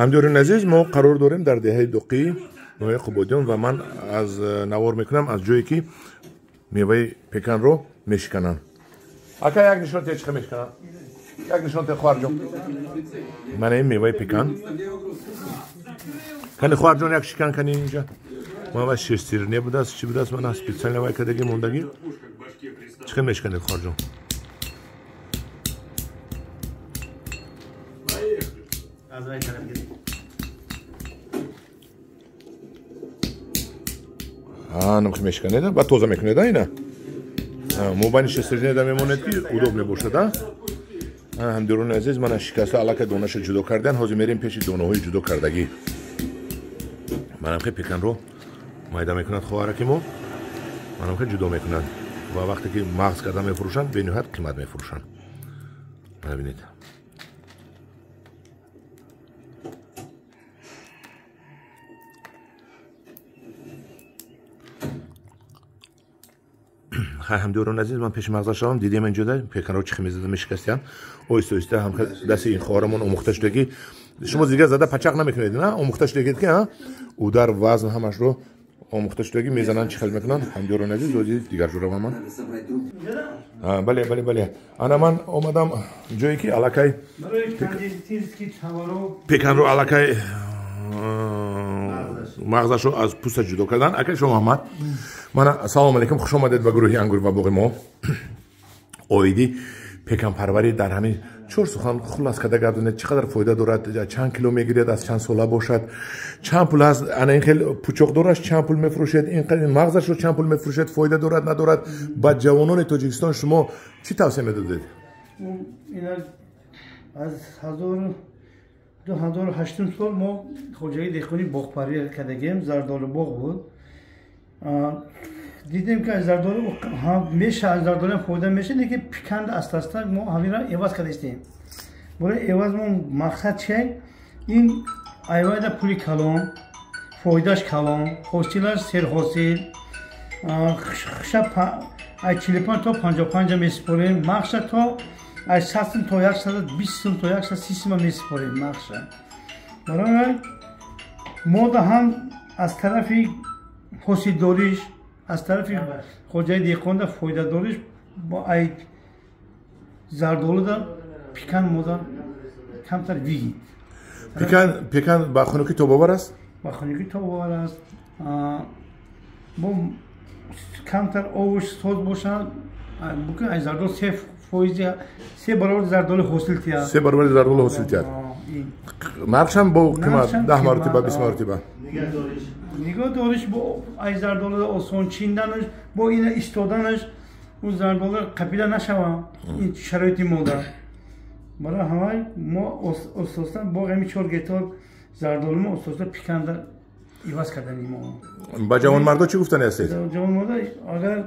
ҳамдёрин азиз, мо қарор дорем дар деҳаи Доқӣ, ноҳияи Қубодиён ва ман аз навор мекунам аз ҷое ки меваи пеканро мешикананд. Ака як нишон те чиқа мешикананд? Як нишон те хоҳарҷон. Мана ин меваи пекан. Кани хоҳарҷон як шикан кани инҷа. Ман ва ширсир не будааст, чӣ будааст, мана специально вай кадаги мондаги. Чиқа мешиканед хоҳарҷон? Намки мешиканед, ба тоза мекунед ина. Мобайни ширсирнеда мемонед ки удобне бошад. ҳамдёрони азиз, мана шикаста аллакай донаша ҷудо кардан, ҳозир мерем пеши донаҳои ҷудо кардагӣ. манамки пеканро майда мекунад хоҳараки мо, манамки ҷудо мекунад ва вақте ки мағз карда мефурӯшанд бениҳоят қимат мефурӯшанд. Мана бинед. ҳамдёрони азиз, ман пеши мағза шавам, дидем инҷода пеканро чӣ мезада мешикастиянд. Оҳиста оҳиста ҳамка дасти ин хоҳарамон омӯхта шудагӣ. Шумо дигар зада пачақ намекунед, на? Омӯхта шудагид ки удар вазн ҳамашро омӯхта шудагӣ мезананд, чӣ хел мекунанд. ҳамдёрони азиз, ози дигар ҷоравам ман. Бале, бале, бале. Ана ман омадам ҷое ки аллакай пеканро аллакай мағзашро аз пӯста ҷудо кардан. Акай шомо Маҳмад, мана салому алайкум, хуш омадед ба гурӯҳи ангур ва боғи мо. Оиди пеканпарварӣ дар ҳамин чор сухан хулас карда гардонед, чӣ қадар фоида дорад, чанд кило мегирад, аз чанд сола бошад, чанд пул аст, ана ин хел пӯчоқдораш чанд пул мефурӯшед, ин мағзашро чанд пул мефурӯшед, фоида дорад надорад. Ба ҷавонони Тоҷикистон шумо чӣ тавсия медодед? аз 2008 сол мо хоҷаи деҳқонӣ боғпарӣ кардагем, зардолу боғ буд. дидем ки зардолу меша, аз зардолу фоида меша, лекин пиканда аста-аста мо ҳамира эваз кардастем. барои эваз мо мақсад чиye? ин айвайда пули калон, фоидаш калон, ҳосилаш серҳосил, хиша 45 то 55 месипорем, махша то از 100 تا 120 تا 130 میسپاریم مخشا. برای ما هم از طرف حاصلداریش، از طرف خوجای دیقان فایده داریش با ای زردالو دا پیکان مودا کمتر ویگی. پیکان با خنوکی تو باور است؟ با خنوکی تو باور است. با کمتر آوش ساز باشند، بکن ای زردال سیف فویزی 3 برابر زردال حاصل تیا. 3 برابر زردال حاصل تیا. نقشم با قیمت 10 مرتبه 20 مرتبه. نگاه داریش با ای زردال آسان چیندنش، با این استادنش اون زردال قبیله نشوه. این شرایطی مودا. برای همه ما اساسا با همین 4 گیتار زردال ما اساسا پیکنده ایواز کردنیم ما. با جوان مردا چی گفتن هستید؟ جوان مردا اگر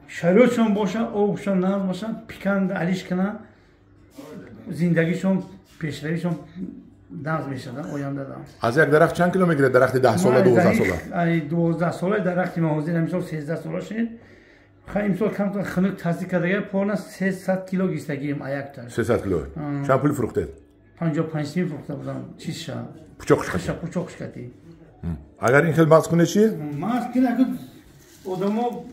شرایطشون باشه، آبشون نرم باشه، پیکند علیش کنن، زندگیشون پیشرویشون نرم میشه. آینده دارم. از یک درخت چند کیلو میگیره؟ درخت 10 ساله 12 ساله؟ 12 ساله درختی ما حاضر امسال 13 ساله شد. خیلی امسال کم تا خنک تصدیق کرده پارنا 300 کیلو گیستگیم یک تا. 300 کیلو. چند پول فروخته؟ 55 سیم فروخته بودم. چیز شد؟ پوچاقش کردی. اگر این خیلی مغز کنه چیه؟ مغز کنه که آدما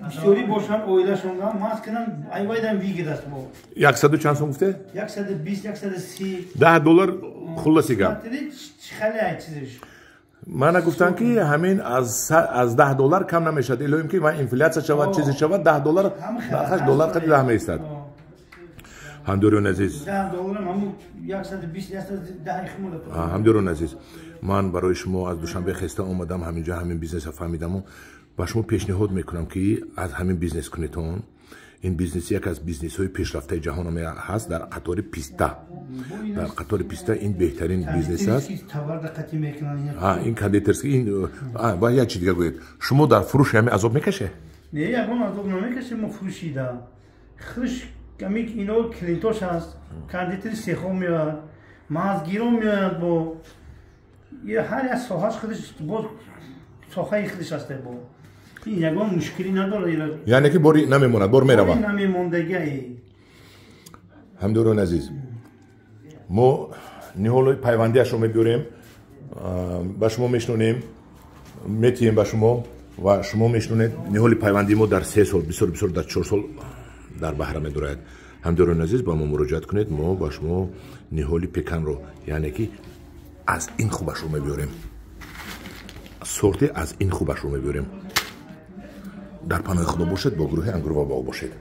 بسیاری باشن اویلشون هم ماست کنن ایوایدن ویگی دست با 100 چند سوم گفته 120 130 $10 خلاصیگم خیلی چیزش من گفتن که همین از $10 کم نمیشد الهیم که انفلاسیون شود چیزی شود $10 $8 قد 10 میشد همدورون عزیز $10 هم 120 110 خمول همدورون عزیز من برای شما از دوشنبه خسته اومدم همینجا همین بیزنس فهمیدم با شما پیشنهاد میکنم که از همین بیزنس کنیتون این بیزنس یک از بیزنس های پیشرفته جهان هم هست در قطار پیستا در قطار پیستا این بهترین بیزنس است این کاندیترسکی این و یا چی دیگه گوید شما در فروش همین عذاب میکشه نه یکم عذاب نمیکشه ما فروشیده خرش کمی اینو کلینتوش هست کاندیتر سیخو میاد مازگیرو میاد با یه هر از ساحاش خودش با ساحه خودش هست با این یکم مشکلی نداره یعنی که باری نمیموند بار میره باری نمیموندگی همدوران عزیز ما نیهول پیوندیش رو میبریم با شما میشنونیم میتیم با شما و شما میشنونید نیهول پیوندی ما در 3 سال بسیار در 4 سال در بهره میدارد همداران عزیز با ما مراجعت کنید ما با شما نیهول پکن رو یعنی که از این خوبش رو میبریم سورتی از این خوبش رو میبریم در پناه خدا باشد با گروه انگور و باغ باشید